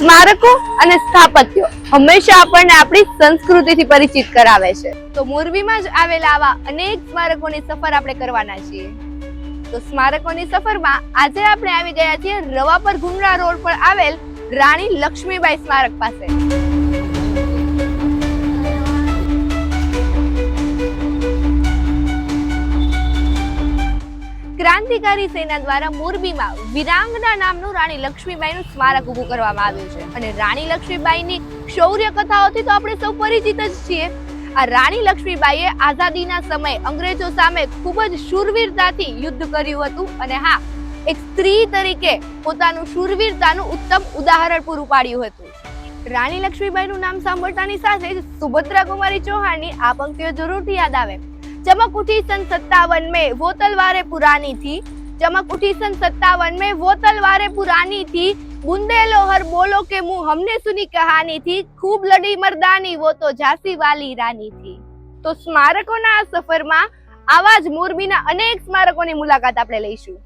સ્મારકો અને સ્થાપત્યો હંમેશા આપણને આપણી સંસ્કૃતિથી પરિચિત કરાવે છે. તો મોરબીમાં જ આવેલા આવા અનેક સ્મારકોની સફર આપણે કરવાના છીએ. તો સ્મારકોની સફરમાં આજે આપણે આવી ગયા છીએ રવાપર ગુમરા રોડ પર આવેલ રાણી લક્ષ્મીબાઈ સ્મારક પાસે. ક્રાંતિકારી સેના દ્વારા મોરબીમાં વીરાંગના નામનું રાણી લક્ષ્મીબાઈનું સ્મારક ઊભું કરવામાં આવ્યું છે અને રાણી લક્ષ્મીબાઈની શૌર્ય કથાઓથી તો આપણે સૌ પરિચિત જ છીએ. આ રાણી લક્ષ્મીબાઈએ આઝાદીના સમયે અંગ્રેજો સામે ખૂબ જ શૂરવીરતાથી યુદ્ધ કર્યું હતું અને હા, એક સ્ત્રી તરીકે પોતાનું શૂરવીરતાનું ઉત્તમ ઉદાહરણ પૂરું પાડ્યું હતું. રાણી લક્ષ્મીબાઈનું નામ સાંભળતાની સાથે જ સુભદ્રા કુમારી ચૌહાણની આ પંક્તિઓ જરૂરથી યાદ આવે. चमक उठी सन 57 में वो तलवारें पुरानी थी, चमक उठी सन 57 में वो तलवारें पुरानी थी, बूंदे लोहर बोलो के मुंह हमने सुनी कहानी थी, खूब लड़ी मर्दानी वो तो झांसी वाली रानी थी. તો સ્મારકોના આ સફરમાં આવા જ મોરબીના અનેક સ્મારકોની મુલાકાત આપણે લઈશું.